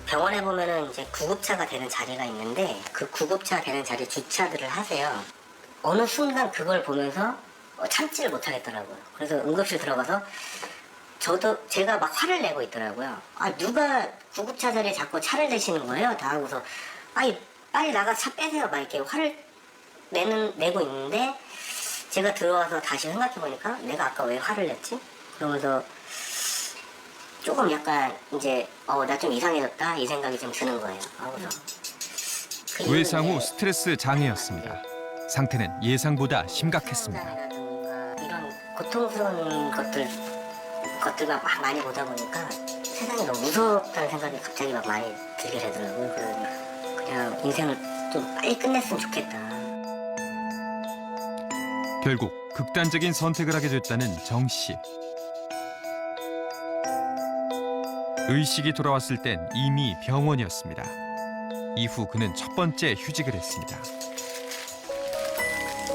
병원에 보면은 이제 구급차가 되는 자리가 있는데 그 구급차 되는 자리에 주차들을 하세요. 어느 순간 그걸 보면서 참지를 못하겠더라고요. 그래서 응급실 들어가서 제가 막 화를 내고 있더라고요. 아 누가 구급차 자리에 자꾸 차를 대시는 거예요? 다 하고서 아니 빨리 나가 차 빼세요. 막 이렇게 화를 내고 있는데 제가 들어와서 다시 생각해보니까 내가 아까 왜 화를 냈지? 그러면서 조금 약간 이제 나 좀 이상해졌다 이 생각이 좀 드는 거예요. 외상 후 스트레스 장애였습니다. 상태는 예상보다 심각했습니다. 이런 고통스러운 것들만 막 많이 보다 보니까 세상이 너무 무섭다는 생각이 갑자기 막 많이 들게 되더라고요. 그래서 그냥 인생을 좀 빨리 끝냈으면 좋겠다. 결국 극단적인 선택을 하게 됐다는 정 씨. 의식이 돌아왔을 땐 이미 병원이었습니다. 이후 그는 첫 번째 휴직을 했습니다.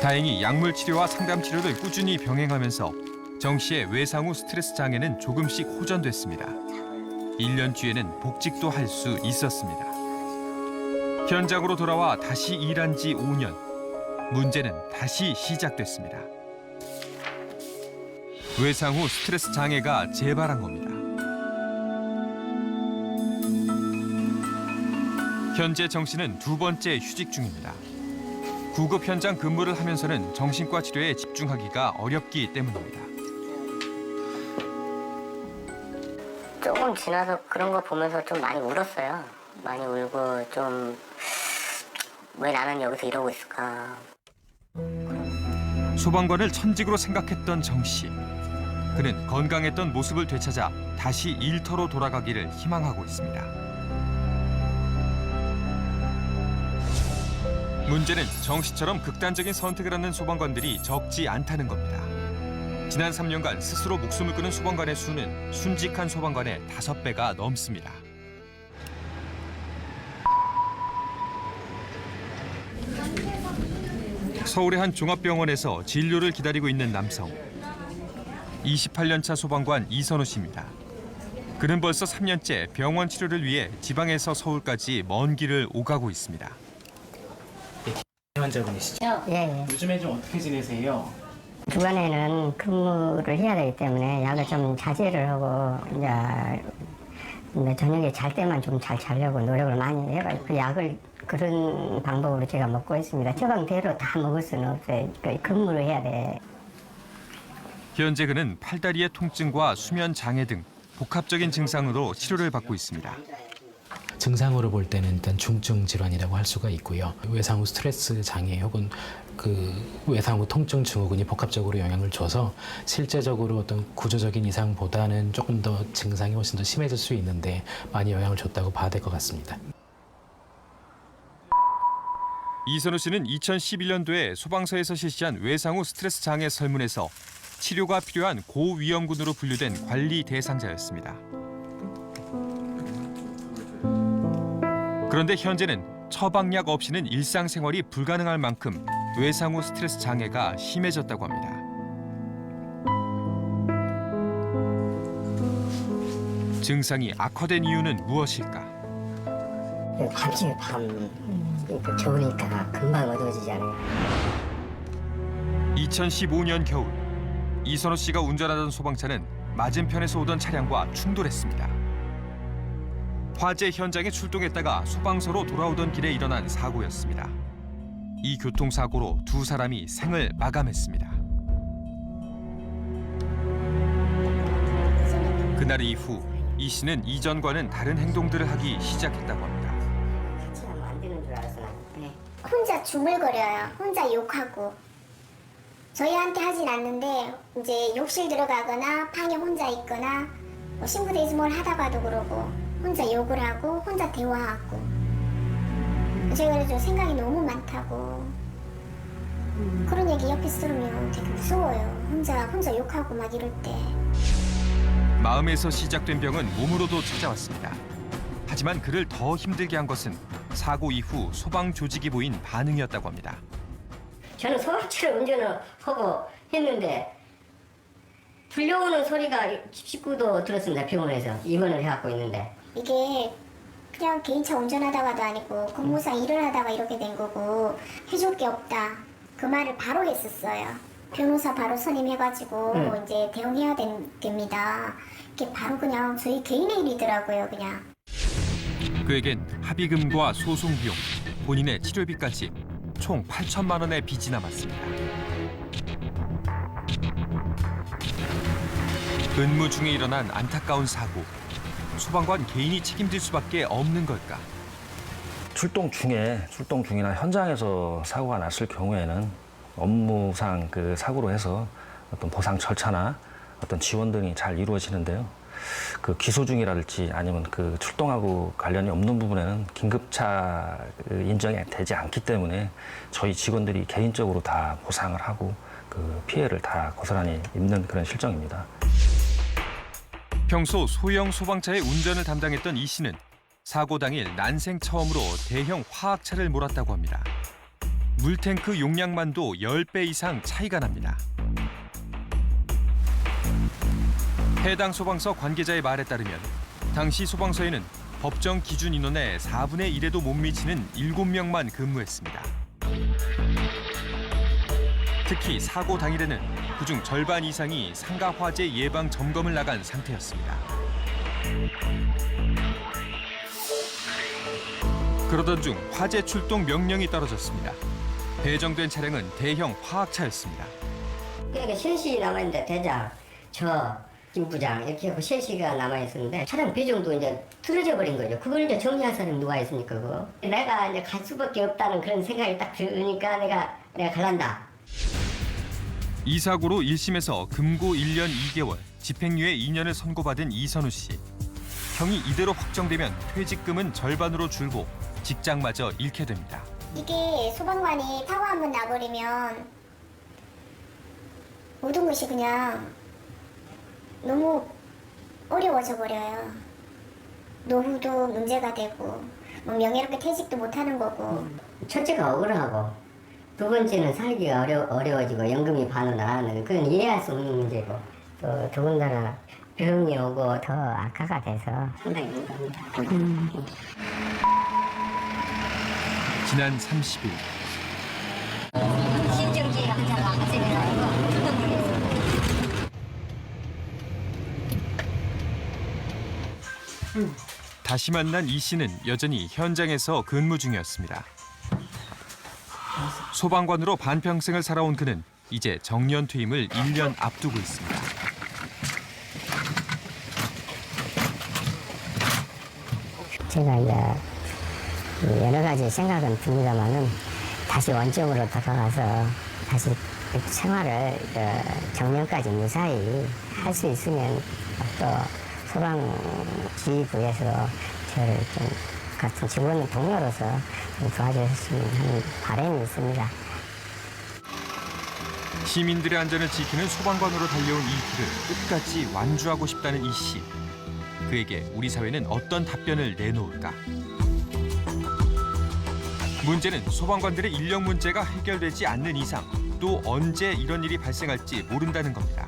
다행히 약물 치료와 상담 치료를 꾸준히 병행하면서 정 씨의 외상 후 스트레스 장애는 조금씩 호전됐습니다. 1년 뒤에는 복직도 할 수 있었습니다. 현장으로 돌아와 다시 일한 지 5년. 문제는 다시 시작됐습니다. 외상 후 스트레스 장애가 재발한 겁니다. 현재 정 씨는 두 번째 휴직 중입니다. 구급 현장 근무를 하면서는 정신과 치료에 집중하기가 어렵기 때문입니다. 조금 지나서 그런 거 보면서 좀 많이 울었어요. 많이 울고 좀 왜 나는 여기서 이러고 있을까. 소방관을 천직으로 생각했던 정 씨. 그는 건강했던 모습을 되찾아 다시 일터로 돌아가기를 희망하고 있습니다. 문제는 정 씨처럼 극단적인 선택을 하는 소방관들이 적지 않다는 겁니다. 지난 3년간 스스로 목숨을 끊은 소방관의 수는 순직한 소방관의 5배가 넘습니다. 서울의 한 종합병원에서 진료를 기다리고 있는 남성. 28년 차 소방관 이선우 씨입니다. 그는 벌써 3년째 병원 치료를 위해 지방에서 서울까지 먼 길을 오가고 있습니다. 환자분이시죠? 예. 요즘에 좀 어떻게 지내세요? 주간에는 근무를 해야 되기 때문에 약을 좀 자제를 하고 이제 저녁에 잘 때만 좀 잘 자려고 노력을 많이 해가지고 그 약을 그런 방법으로 제가 먹고 있습니다. 처방대로 다 먹을 수는 없어요. 근무를 해야 돼. 현재 그는 팔다리의 통증과 수면 장애 등 복합적인 증상으로 치료를 받고 있습니다. 증상으로 볼 때는 일단 중증 질환이라고 할 수가 있고요. 외상 후 스트레스 장애 혹은 그 외상 후 통증 증후군이 복합적으로 영향을 줘서 실제적으로 어떤 구조적인 이상보다는 조금 더 증상이 훨씬 더 심해질 수 있는데 많이 영향을 줬다고 봐야 될 것 같습니다. 이선우 씨는 2011년도에 소방서에서 실시한 외상 후 스트레스 장애 설문에서 치료가 필요한 고위험군으로 분류된 관리 대상자였습니다. 그런데 현재는 처방약 없이는 일상생활이 불가능할 만큼 외상 후 스트레스 장애가 심해졌다고 합니다. 증상이 악화된 이유는 무엇일까? 밤중에 좋으니까 금방 어두워지잖아요. 2015년 겨울 이선호 씨가 운전하던 소방차는 맞은편에서 오던 차량과 충돌했습니다. 화재 현장에 출동했다가 소방서로 돌아오던 길에 일어난 사고였습니다. 이 교통사고로 두 사람이 생을 마감했습니다. 그날 이후 이 씨는 이전과는 다른 행동들을 하기 시작했다고 합니다. 혼자 중얼거려요. 혼자 욕하고. 저희한테 하진 않는데 이제 욕실 들어가거나 방에 혼자 있거나 뭐 친구들이 뭘 하다가도 그러고 혼자 욕을 하고 혼자 대화하고. 제가 그래도 생각이 너무 많다고. 그런 얘기 옆에서 들으면 되게 무서워요. 혼자 욕하고 막 이럴 때. 마음에서 시작된 병은 몸으로도 찾아왔습니다. 하지만 그를 더 힘들게 한 것은 사고 이후 소방 조직이 보인 반응이었다고 합니다. 저는 소방차를 운전을 하고 했는데 불려오는 소리가 식구도 들었습니다. 병원에서 입원을 해갖고 있는데. 이게 그냥 개인차 운전하다가도 아니고 공무상 일을 하다가 이렇게 된 거고 해줄 게 없다. 그 말을 바로 했었어요. 변호사 바로 선임해가지고 이제 대응해야 됩니다. 이게 바로 그냥 저희 개인의 일이더라고요, 그냥. 그에겐 합의금과 소송 비용, 본인의 치료비까지 총 8천만 원의 빚이 남았습니다. 근무 중에 일어난 안타까운 사고. 소방관 개인이 책임질 수밖에 없는 걸까? 출동 중이나 현장에서 사고가 났을 경우에는 업무상 그 사고로 해서 어떤 보상 절차나 어떤 지원 등이 잘 이루어지는데요. 그 기소 중이라든지 아니면 그 출동하고 관련이 없는 부분에는 긴급차 인정이 되지 않기 때문에 저희 직원들이 개인적으로 다 보상을 하고 그 피해를 다 고스란히 입는 그런 실정입니다. 평소 소형 소방차의 운전을 담당했던 이 씨는 사고 당일 난생 처음으로 대형 화학차를 몰았다고 합니다. 물탱크 용량만도 10배 이상 차이가 납니다. 해당 소방서 관계자의 말에 따르면 당시 소방서에는 법정 기준 인원의 4분의 1에도 못 미치는 7명만 근무했습니다. 특히 사고 당일에는 그중 절반 이상이 상가 화재 예방 점검을 나간 상태였습니다. 그러던 중 화재 출동 명령이 떨어졌습니다. 배정된 차량은 대형 화학차였습니다. 그러니까 셋이 남아있는데 대장, 저, 김 부장 이렇게 하고 셋이가 남아있었는데 차량 배정도 이제 틀어져 버린 거죠. 그걸 이제 정리할 사람이 누가 있습니까, 그거? 내가 이제 갈 수밖에 없다는 그런 생각이 딱 드니까 내가 갈란다. 이 사고로 1심에서 금고 1년 2개월, 집행유예 2년을 선고받은 이선우 씨. 형이 이대로 확정되면 퇴직금은 절반으로 줄고 직장마저 잃게 됩니다. 이게 소방관이 사고 한번 나버리면 모든 것이 그냥 너무 어려워져 버려요. 노후도 문제가 되고 뭐 명예롭게 퇴직도 못하는 거고. 첫째가 억울하고 두 번째는 살기가 어려워지고 연금이 반으로 나가는 그건 이해할 수 없는 문제고 또 더군다나 병이 오고 더 악화가 돼서 상당히 민감합니다. 지난 30일 심정지 환자가 발생해가지고 다시 만난 이 씨는 여전히 현장에서 근무 중이었습니다. 소방관으로 반평생을 살아온 그는 이제 정년 퇴임을 1년 앞두고 있습니다. 제가 이제 여러 가지 생각은 듭니다만은 다시 원점으로 돌아가서 다시 생활을 정년까지 무사히 할 수 있으면 또 소방지휘부에서 저를 좀 같은 직원 동료로서 좀 도와주셨으면 하는 바람이 있습니다. 시민들의 안전을 지키는 소방관으로 달려온 이 길을 끝까지 완주하고 싶다는 이 씨. 그에게 우리 사회는 어떤 답변을 내놓을까? 문제는 소방관들의 인력 문제가 해결되지 않는 이상 또 언제 이런 일이 발생할지 모른다는 겁니다.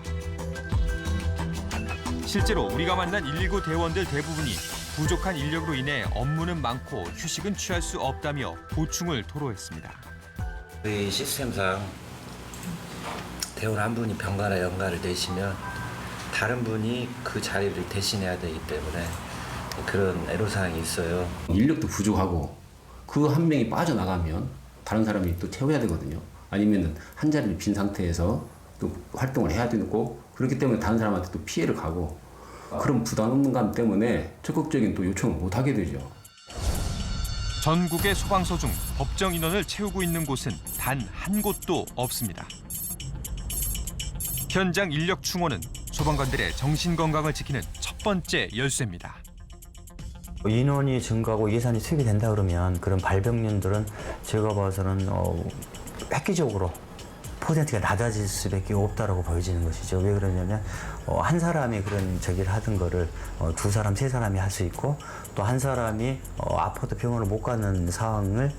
실제로 우리가 만난 119 대원들 대부분이 부족한 인력으로 인해 업무는 많고 휴식은 취할 수 없다며 고충을 토로했습니다. 저희 시스템상 대원 한 분이 병가나 연가를 내시면 다른 분이 그 자리를 대신해야 되기 때문에 그런 애로사항이 있어요. 인력도 부족하고 그 한 명이 빠져나가면 다른 사람이 또 채워야 되거든요. 아니면 한 자리를 빈 상태에서 또 활동을 해야 되고 그렇기 때문에 다른 사람한테 또 피해를 가고 그런 부담감 때문에 적극적인 또 요청을 못 하게 되죠. 전국의 소방서 중 법정 인원을 채우고 있는 곳은 단 한 곳도 없습니다. 현장 인력 충원은 소방관들의 정신 건강을 지키는 첫 번째 열쇠입니다. 인원이 증가하고 예산이 투입이 된다 그러면 그런 발병률들은 제가 봐서는 획기적으로 퍼센트가 낮아질 수밖에 없다라고 보여지는 것이죠. 왜 그러냐면 한 사람이 그런 저기를 하던 거를 두 사람, 세 사람이 할 수 있고 또 한 사람이 아파도 병원을 못 가는 상황을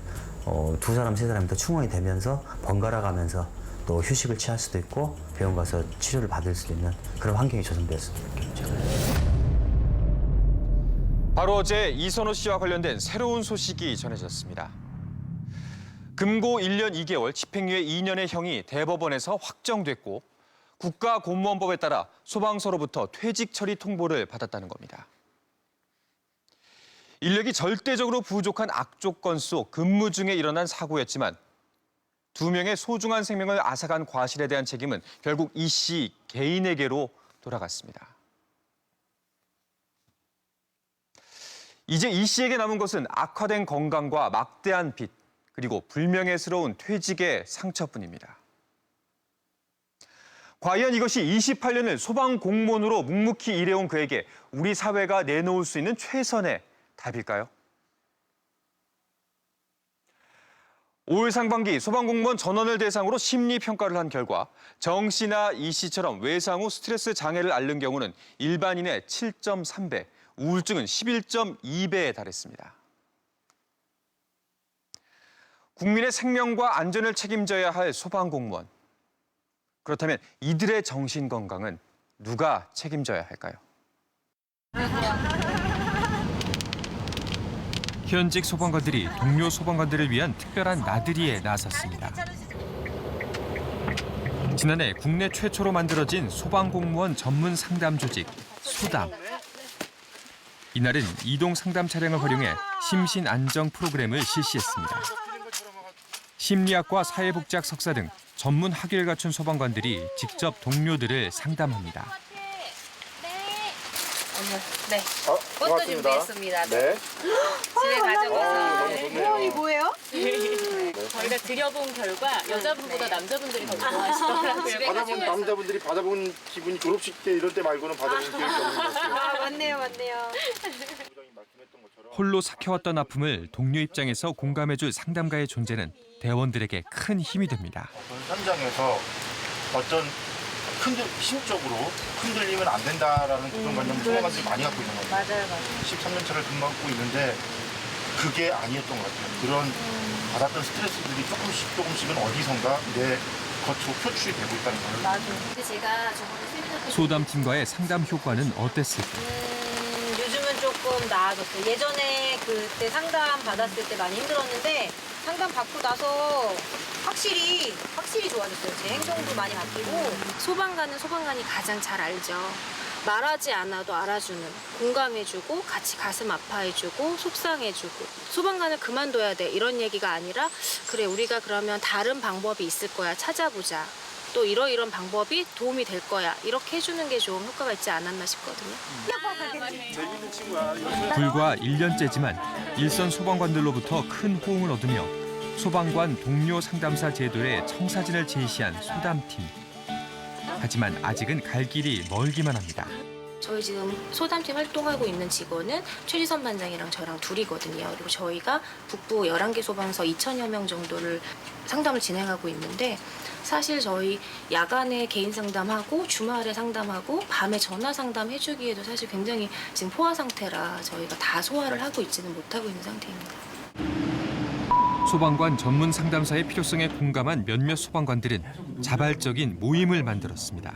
두 사람, 세 사람이 더 충원이 되면서 번갈아 가면서 또 휴식을 취할 수도 있고 병원 가서 치료를 받을 수 있는 그런 환경이 조성되었습니다. 바로 어제 이선호 씨와 관련된 새로운 소식이 전해졌습니다. 금고 1년 2개월, 집행유예 2년의 형이 대법원에서 확정됐고 국가공무원법에 따라 소방서로부터 퇴직 처리 통보를 받았다는 겁니다. 인력이 절대적으로 부족한 악조건 속 근무 중에 일어난 사고였지만 2명의 소중한 생명을 앗아간 과실에 대한 책임은 결국 이 씨 개인에게로 돌아갔습니다. 이제 이 씨에게 남은 것은 악화된 건강과 막대한 빚, 그리고 불명예스러운 퇴직의 상처뿐입니다. 과연 이것이 28년을 소방공무원으로 묵묵히 일해온 그에게 우리 사회가 내놓을 수 있는 최선의 답일까요? 올 상반기 소방공무원 전원을 대상으로 심리평가를 한 결과 정 씨나 이 씨처럼 외상 후 스트레스 장애를 앓는 경우는 일반인의 7.3배, 우울증은 11.2배에 달했습니다. 국민의 생명과 안전을 책임져야 할 소방공무원. 그렇다면 이들의 정신 건강은 누가 책임져야 할까요? 현직 소방관들이 동료 소방관들을 위한 특별한 나들이에 나섰습니다. 지난해 국내 최초로 만들어진 소방공무원 전문 상담 조직 소담. 이날은 이동 상담 차량을 활용해 심신 안정 프로그램을 실시했습니다. 심리학과 사회복지학 석사 등 전문 학위를 갖춘 소방관들이 직접 동료들을 상담합니다. 네. 꽃도 준비했습니다. 네. 집에 가져가서. 이 뭐예요? 저희가 드려본 결과 여자분보다 남자분들이 더 좋아하시더라고요. 받아본 남자분들이 받아본 기분이 졸업식 때 이럴 때 말고는 받아본 기억이 없는 것 같아요. 아, 맞네요. 홀로 삭혀왔던 아픔을 동료 입장에서 공감해줄 상담가의 존재는 대원들에게 큰 힘이 됩니다. 현장에서 어떤 심적으로 흔들리면 안 된다라는 고정관념을 소방관들이 많이 갖고 있는 거예요. 맞아요. 13년 차를 근무하고 있는데 그게 아니었던 것 같아요. 그런 받았던 스트레스들이 조금씩은 어디선가 내 겉으로 표출이 되고 있다는 거예요. 맞아요. 근데 제가 저번에 소담팀과의 상담 효과는 어땠을까요? 요즘은 조금 나아졌어요. 예전에 그때 상담 받았을 때 많이 힘들었는데 상담 받고 나서 확실히 좋아졌어요. 제 행동도 많이 바뀌고. 소방관은 소방관이 가장 잘 알죠. 말하지 않아도 알아주는, 공감해주고 같이 가슴 아파해주고 속상해주고 소방관을 그만둬야 돼 이런 얘기가 아니라 그래 우리가 그러면 다른 방법이 있을 거야 찾아보자. 또 이런 방법이 도움이 될 거야. 이렇게 해주는 게 좀 효과가 있지 않았나 싶거든요. 재밌는 친구야. 불과 1년째지만 일선 소방관들로부터 큰 호응을 얻으며 소방관 동료 상담사 제도의 청사진을 제시한 소담팀. 하지만 아직은 갈 길이 멀기만 합니다. 저희 지금 소담팀 활동하고 있는 직원은 최지선 반장이랑 저랑 둘이거든요. 그리고 저희가 북부 11개 소방서 2,000여 명 정도를 상담을 진행하고 있는데 사실 저희 야간에 개인 상담하고 주말에 상담하고 밤에 전화 상담 해주기에도 사실 굉장히 지금 포화 상태라 저희가 다 소화를 하고 있지는 못하고 있는 상태입니다. 소방관 전문 상담사의 필요성에 공감한 몇몇 소방관들은 자발적인 모임을 만들었습니다.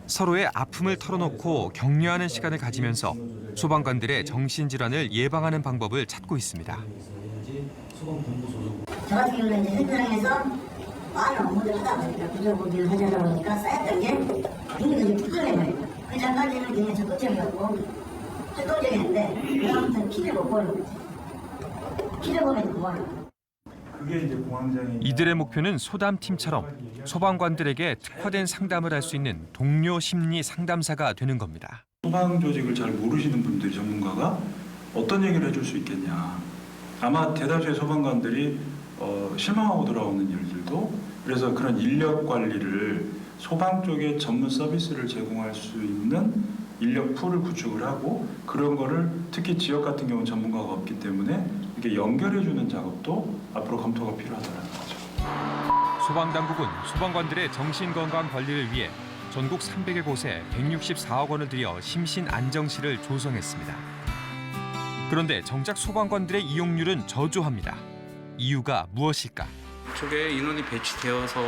서로의 아픔을 털어놓고 격려하는 시간을 가지면서 소방관들의 정신질환을 예방하는 방법을 찾고 있습니다. 저 같은 경우는 이제 현장에서 많은 업무들을 하다 보니까 구조고기를 하자다 보니까 쌓였던 게 굉장히 좀 특별해 말이에요. 그 전까지는 굉장히 적극적이었고 활동적이었는데 그다음부터는 피를 못 보는 거지. 피를 보면 뭐하는 거야. 이들의 목표는 소담팀처럼 소방관들에게 특화된 상담을 할 수 있는 동료 심리 상담사가 되는 겁니다. 소방 조직을 잘 모르시는 분들이 전문가가 어떤 얘기를 해줄 수 있겠냐. 아마 대다수의 소방관들이 실망하고 돌아오는 일들도 그래서 그런 인력 관리를 소방 쪽에 전문 서비스를 제공할 수 있는 인력 풀을 구축을 하고 그런 거를 특히 지역 같은 경우는 전문가가 없기 때문에 이렇게 연결해주는 작업도 앞으로 검토가 필요하다는 거죠. 소방당국은 소방관들의 정신건강 관리를 위해 전국 300여 곳에 164억 원을 들여 심신안정실을 조성했습니다. 그런데 정작 소방관들의 이용률은 저조합니다. 이유가 무엇일까? 쪽에 인원이 배치되어서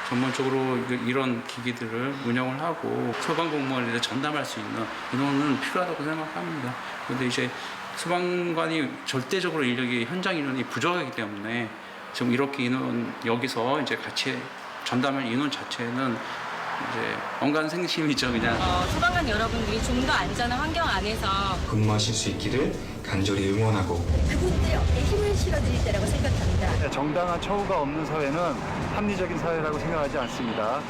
전문적으로 이런 기기들을 운영을 하고 소방 공무원에 전담할 수 있는 인원은 필요하다고 생각합니다. 그런데 이제 소방관이 절대적으로 인력이 현장 인원이 부족하기 때문에 지금 이렇게 인원 여기서 이제 같이 전담할 인원 자체는 이제 언간생심이죠 그냥. 소방관 여러분들이 좀 더 안전한 환경 안에서 근무하실 수 있기를 간절히 응원하고 그분들에게 힘을 실어드릴 때라고 생각합니다. 정당한 처우가 없는 사회는 합리적인 사회라고 생각하지 않습니다.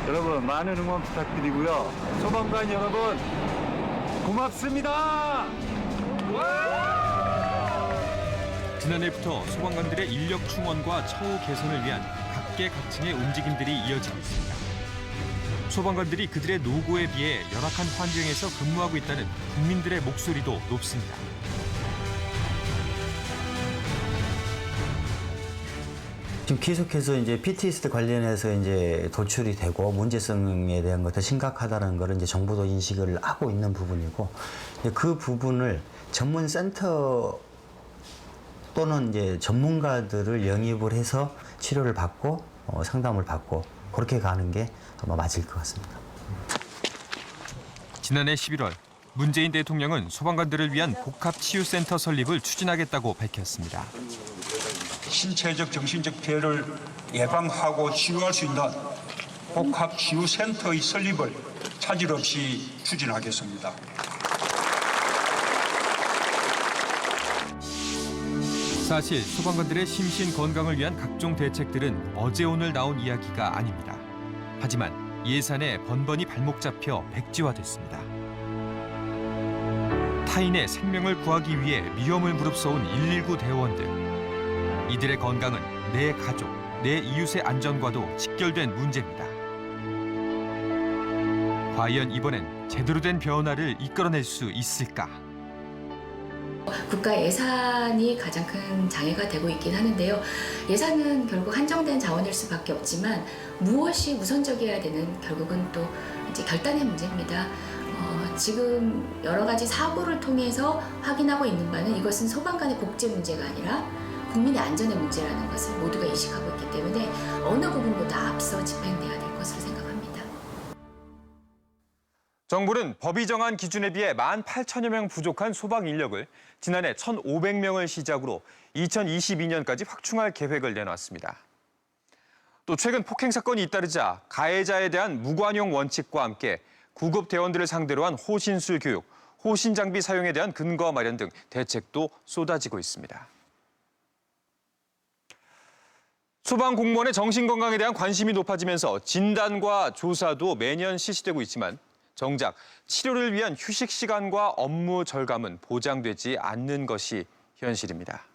여러분 많은 응원 부탁드리고요. 소방관 여러분 고맙습니다. 지난해부터 소방관들의 인력 충원과 처우 개선을 위한 각계각층의 움직임들이 이어지고 있습니다. 소방관들이 그들의 노고에 비해 열악한 환경에서 근무하고 있다는 국민들의 목소리도 높습니다. 지금 계속해서 이제 PTSD 관련해서 이제 도출이 되고 문제성에 대한 것도 심각하다는 것을 이제 정부도 인식을 하고 있는 부분이고 그 부분을 전문 센터 또는 이제 전문가들을 영입을 해서 치료를 받고 상담을 받고 그렇게 가는 게 아마 맞을 것 같습니다. 지난해 11월 문재인 대통령은 소방관들을 위한 복합치유센터 설립을 추진하겠다고 밝혔습니다. 신체적, 정신적 피해를 예방하고 치유할 수 있는 복합치유센터의 설립을 차질 없이 추진하겠습니다. 사실 소방관들의 심신 건강을 위한 각종 대책들은 어제 오늘 나온 이야기가 아닙니다. 하지만 예산에 번번이 발목 잡혀 백지화됐습니다. 타인의 생명을 구하기 위해 위험을 무릅써온 119 대원들. 이들의 건강은 내 가족, 내 이웃의 안전과도 직결된 문제입니다. 과연 이번엔 제대로 된 변화를 이끌어낼 수 있을까? 국가 예산이 가장 큰 장애가 되고 있긴 하는데요. 예산은 결국 한정된 자원일 수밖에 없지만 무엇이 우선적이어야 되는 결국은 또 이제 결단의 문제입니다. 지금 여러 가지 사고를 통해서 확인하고 있는 바는 이것은 소방관의 복지 문제가 아니라 국민의 안전의 문제라는 것을 모두가 인식하고 있기 때문에 어느 부분보다 앞서 집행돼야 될 것으로 생각합니다. 정부는 법이 정한 기준에 비해 18,000여 명 부족한 소방 인력을 지난해 1,500명을 시작으로 2022년까지 확충할 계획을 내놨습니다. 또 최근 폭행 사건이 잇따르자 가해자에 대한 무관용 원칙과 함께 구급 대원들을 상대로 한 호신술 교육, 호신 장비 사용에 대한 근거 마련 등 대책도 쏟아지고 있습니다. 소방 공무원의 정신건강에 대한 관심이 높아지면서 진단과 조사도 매년 실시되고 있지만 정작 치료를 위한 휴식 시간과 업무 절감은 보장되지 않는 것이 현실입니다.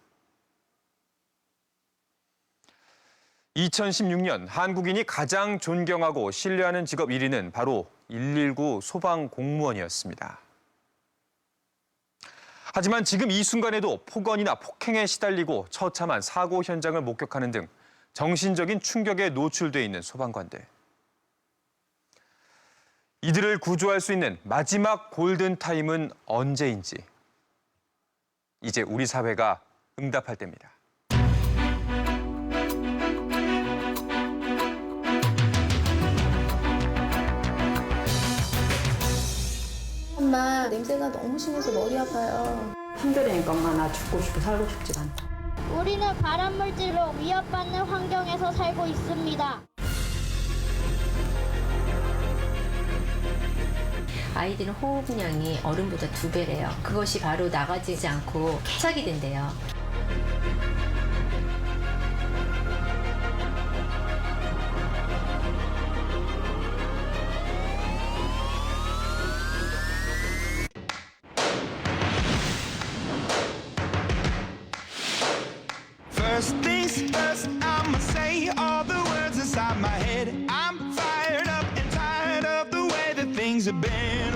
2016년 한국인이 가장 존경하고 신뢰하는 직업 1위는 바로 119 소방 공무원이었습니다. 하지만 지금 이 순간에도 폭언이나 폭행에 시달리고 처참한 사고 현장을 목격하는 등 정신적인 충격에 노출돼 있는 소방관들. 이들을 구조할 수 있는 마지막 골든타임은 언제인지 이제 우리 사회가 응답할 때입니다. 엄마 냄새가 너무 심해서 머리 아파요. 힘들으니까 엄마 나 죽고 싶고 살고 싶지가 않다. 우리는 발암물질로 위협받는 환경에서 살고 있습니다. 아이들은 호흡량이 어른보다 2배래요. 그것이 바로 나가지지 않고 토착이 된대요. First things first, I'ma say all the words inside my head. I'm fired up and tired of the way that things have been.